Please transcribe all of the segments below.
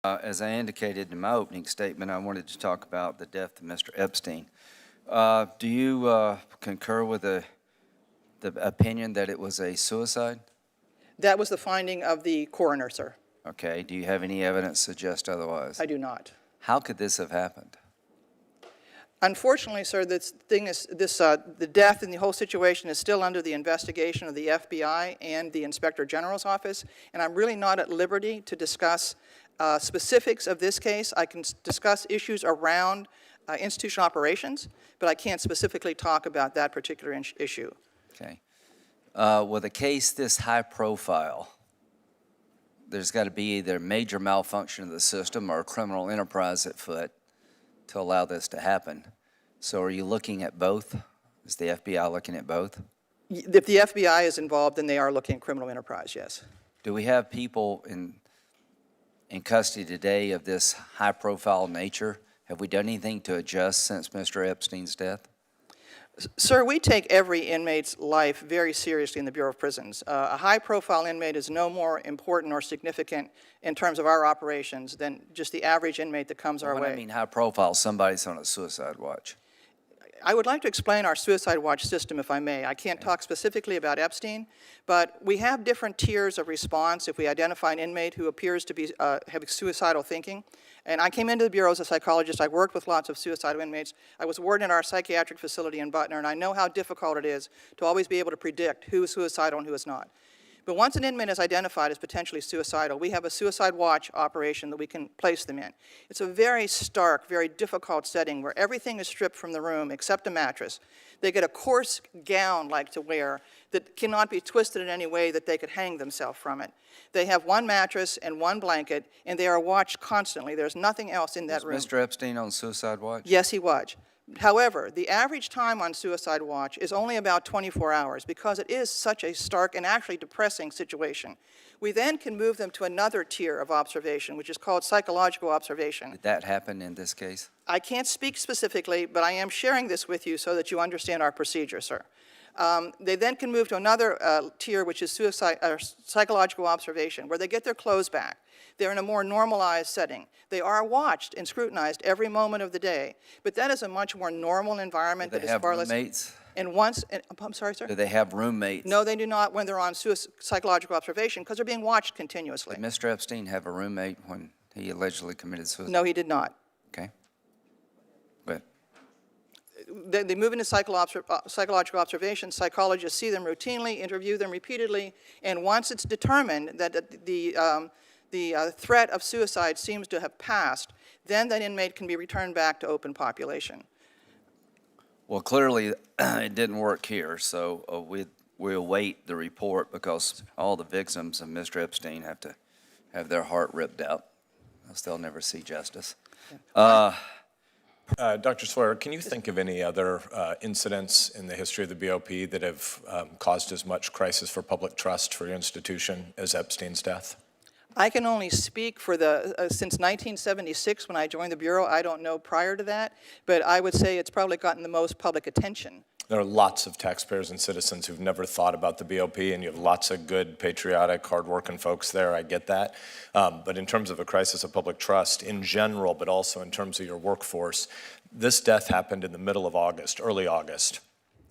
As I indicated in my opening statement, I wanted to talk about the death of Mr. Epstein. Do you concur with the opinion that it was a suicide? That was the finding of the coroner, sir. Okay. Do you have any evidence to suggest otherwise? I do not. How could this have happened? Unfortunately, sir, the death and the whole situation is still under the investigation of the FBI and the Inspector General's office, and I'm really not at liberty to discuss specifics of this case. I can discuss issues around institutional operations, but I can't specifically talk about that particular issue. Okay. With a case this high profile, there's got to be either major malfunction of the system or a criminal enterprise at foot to allow this to happen. So are you looking at both? Is the FBI looking at both? If the FBI is involved, then they are looking at criminal enterprise, yes. Do we have people in custody today of this high-profile nature? Have we done anything to adjust since Mr. Epstein's death? Sir, we take every inmate's life very seriously in the Bureau of Prisons. A high-profile inmate is no more important or significant in terms of our operations than just the average inmate that comes our way. When I mean high-profile, somebody's on a suicide watch. I would like to explain our suicide watch system, if I may. I can't talk specifically about Epstein, but we have different tiers of response if we identify an inmate who appears to be having suicidal thinking. And I came into the Bureau as a psychologist. I worked with lots of suicidal inmates. I was warden in our psychiatric facility in Butner, and I know how difficult it is to always be able to predict who is suicidal and who is not. But once an inmate is identified as potentially suicidal, we have a suicide watch operation that we can place them in. It's a very stark, very difficult setting where everything is stripped from the room except a mattress. They get a coarse gown-like to wear that cannot be twisted in any way that they could hang themselves from it. They have one mattress and one blanket, and they are watched constantly. There's nothing else in that room. Was Mr. Epstein on suicide watch? Yes, he was. However, the average time on suicide watch is only about 24 hours because it is such a stark and actually depressing situation. We then can move them to another tier of observation, which is called psychological observation. Did that happen in this case? I can't speak specifically, but I am sharing this with you so that you understand our procedure, sir. They then can move to another tier, which is psychological observation, where they get their clothes back. They're in a more normalized setting. They are watched and scrutinized every moment of the day, but that is a much more normal environment. Do they have roommates? I'm sorry, sir? Do they have roommates? No, they do not when they're on psychological observation because they're being watched continuously. Did Mr. Epstein have a roommate when he allegedly committed suicide? No, he did not. Okay. Good. They move into psychological observation. Psychologists see them routinely, interview them repeatedly, and once it's determined that the threat of suicide seems to have passed, then that inmate can be returned back to open population. Well, clearly it didn't work here, so we await the report because all the victims of Mr. Epstein have to have their heart ripped out, else they'll never see justice. Dr. Sawyer, can you think of any other incidents in the history of the BOP that have caused as much crisis for public trust for your institution as Epstein's death? I can only speak for since 1976 when I joined the Bureau. I don't know prior to that, but I would say it's probably gotten the most public attention. There are lots of taxpayers and citizens who've never thought about the BOP, and you have lots of good, patriotic, hardworking folks there. I get that. But in terms of a crisis of public trust in general, but also in terms of your workforce, this death happened in the middle of August, early August.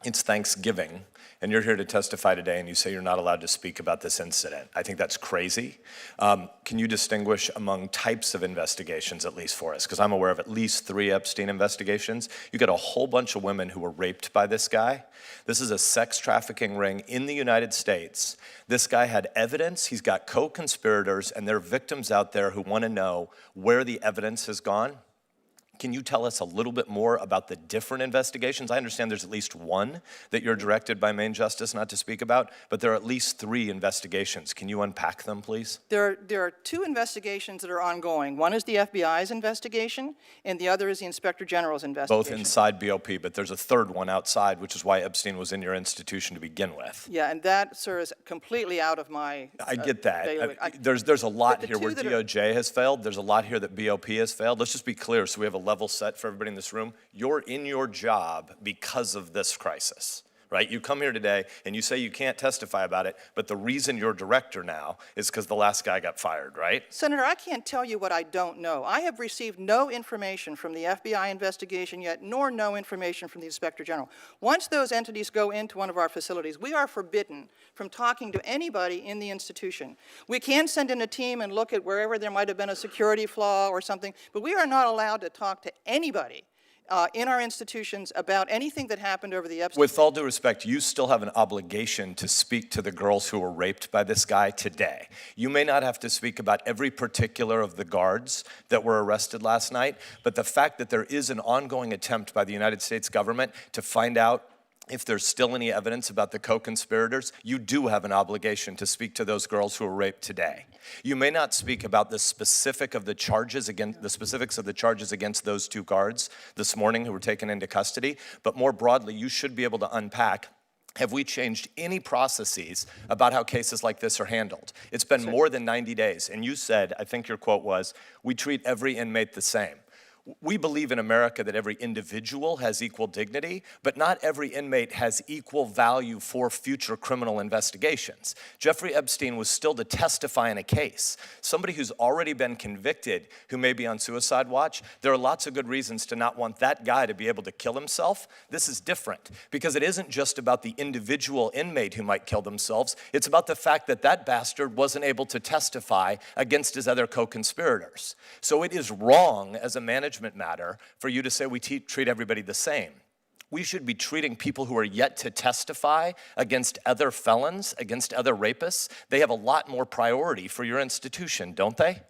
It's Thanksgiving, and you're here to testify today, and you say you're not allowed to speak about this incident. I think that's crazy. Can you distinguish among types of investigations, at least for us? Because I'm aware of at least 3 Epstein investigations. You got a whole bunch of women who were raped by this guy. This is a sex trafficking ring in the United States. This guy had evidence. He's got co-conspirators, and there are victims out there who want to know where the evidence has gone. Can you tell us a little bit more about the different investigations? I understand there's at least one that you're directed by Main Justice not to speak about, but there are at least 3 investigations. Can you unpack them, please? There are 2 investigations that are ongoing. One is the FBI's investigation, and the other is the Inspector General's investigation. Both inside BOP, but there's a third one outside, which is why Epstein was in your institution to begin with. Yeah, and that, sir, is completely out of my I get that. There's a lot here where DOJ has failed. There's a lot here that BOP has failed. Let's just be clear so we have a level set for everybody in this room. You're in your job because of this crisis, right? You come here today and you say you can't testify about it, but the reason you're director now is because the last guy got fired, right? Senator, I can't tell you what I don't know. I have received no information from the FBI investigation yet, nor no information from the Inspector General. Once those entities go into one of our facilities, we are forbidden from talking to anybody in the institution. We can send in a team and look at wherever there might have been a security flaw or something, but we are not allowed to talk to anybody in our institutions about anything that happened over the Epstein. With all due respect, you still have an obligation to speak to the girls who were raped by this guy today. You may not have to speak about every particular of the guards that were arrested last night, but the fact that there is an ongoing attempt by the United States government to find out if there's still any evidence about the co-conspirators, you do have an obligation to speak to those girls who were raped today. You may not speak about the specifics of the charges against those two guards this morning who were taken into custody, but more broadly, you should be able to unpack, have we changed any processes about how cases like this are handled? It's been more than 90 days, and you said, I think your quote was, we treat every inmate the same. We believe in America that every individual has equal dignity, but not every inmate has equal value for future criminal investigations. Jeffrey Epstein was still to testify in a case. Somebody who's already been convicted, who may be on suicide watch, there are lots of good reasons to not want that guy to be able to kill himself. This is different, because it isn't just about the individual inmate who might kill themselves. It's about the fact that that bastard wasn't able to testify against his other co-conspirators. So it is wrong as a management matter for you to say we treat everybody the same. We should be treating people who are yet to testify against other felons, against other rapists. They have a lot more priority for your institution, don't they?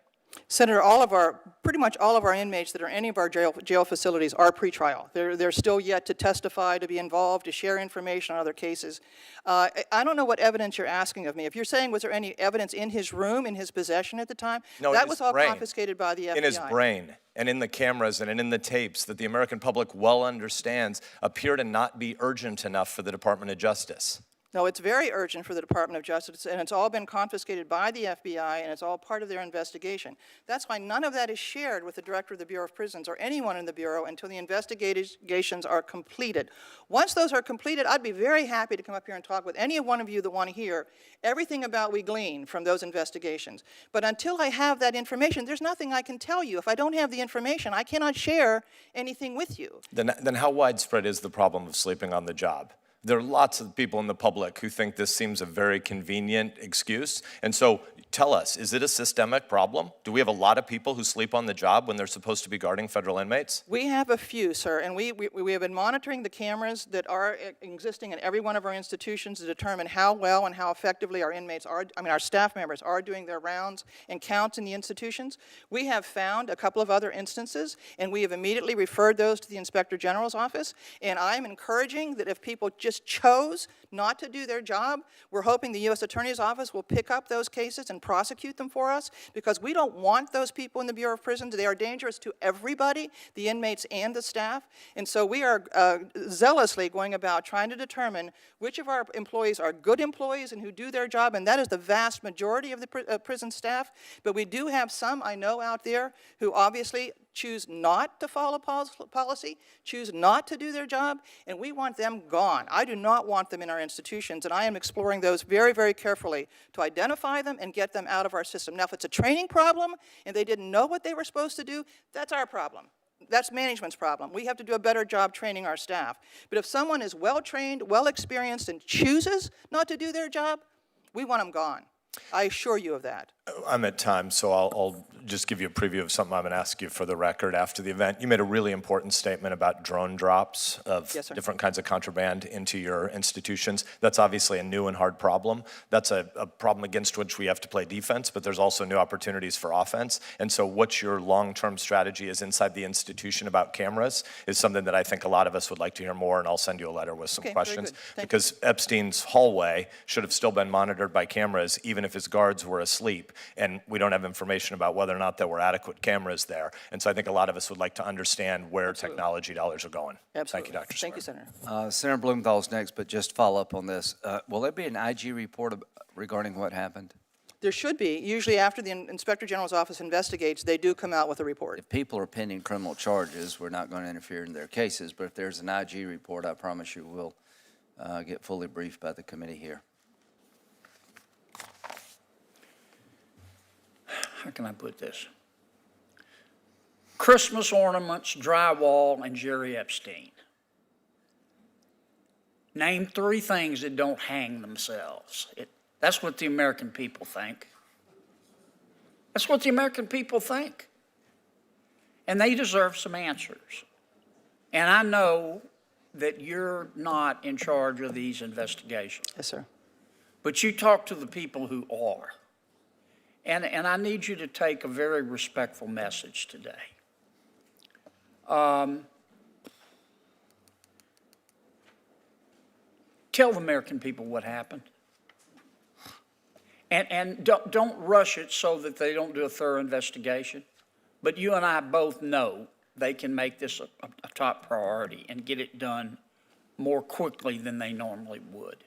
Senator, pretty much all of our inmates that are in any of our jail facilities are pretrial. They're still yet to testify, to be involved, to share information on other cases. I don't know what evidence you're asking of me. If you're saying, was there any evidence in his room, in his possession at the time? No, that was all confiscated by the FBI. In his brain, and in the cameras, and in the tapes that the American public well understands appear to not be urgent enough for the Department of Justice. No, it's very urgent for the Department of Justice, and it's all been confiscated by the FBI, and it's all part of their investigation. That's why none of that is shared with the Director of the Bureau of Prisons or anyone in the Bureau until the investigations are completed. Once those are completed, I'd be very happy to come up here and talk with any one of you that want to hear everything about we glean from those investigations. But until I have that information, there's nothing I can tell you. If I don't have the information, I cannot share anything with you. Then how widespread is the problem of sleeping on the job? There are lots of people in the public who think this seems a very convenient excuse. And so tell us, is it a systemic problem? Do we have a lot of people who sleep on the job when they're supposed to be guarding federal inmates? We have a few, sir, and we have been monitoring the cameras that are existing in every one of our institutions to determine how well and how effectively our our staff members are doing their rounds and counts in the institutions. We have found a couple of other instances, and we have immediately referred those to the Inspector General's office, and I'm encouraging that if people just chose not to do their job, we're hoping the U.S. Attorney's Office will pick up those cases and prosecute them for us, because we don't want those people in the Bureau of Prisons. They are dangerous to everybody, the inmates and the staff. And so we are zealously going about trying to determine which of our employees are good employees and who do their job, and that is the vast majority of the prison staff. But we do have some, I know, out there who obviously choose not to follow policy, choose not to do their job, and we want them gone. I do not want them in our institutions, and I am exploring those very, very carefully to identify them and get them out of our system. Now, if it's a training problem and they didn't know what they were supposed to do, that's our problem. That's management's problem. We have to do a better job training our staff. But if someone is well-trained, well-experienced, and chooses not to do their job, we want them gone. I assure you of that. I'm at time, so I'll just give you a preview of something I'm going to ask you for the record after the event. You made a really important statement about drone drops of different kinds of contraband into your institutions. That's obviously a new and hard problem. That's a problem against which we have to play defense, but there's also new opportunities for offense. And so what your long-term strategy is inside the institution about cameras is something that I think a lot of us would like to hear more, and I'll send you a letter with some questions. Because Epstein's hallway should have still been monitored by cameras, even if his guards were asleep. And we don't have information about whether or not there were adequate cameras there. And so I think a lot of us would like to understand where technology dollars are going. Absolutely. Thank you, Dr. Thank you, Senator. Senator Blumenthal's next, but just follow up on this. Will there be an IG report regarding what happened? There should be. Usually after the Inspector General's office investigates, they do come out with a report. If people are pending criminal charges, we're not going to interfere in their cases, but if there's an IG report, I promise you we'll get fully briefed by the committee here. How can I put this? Christmas ornaments, drywall, and Jeffery Epstein. Name 3 things that don't hang themselves. That's what the American people think. That's what the American people think. And they deserve some answers. And I know that you're not in charge of these investigations, Yes, sir. but you talk to the people who are. And I need you to take a very respectful message today. Tell the American people what happened. And don't rush it so that they don't do a thorough investigation. But you and I both know they can make this a top priority and get it done more quickly than they normally would.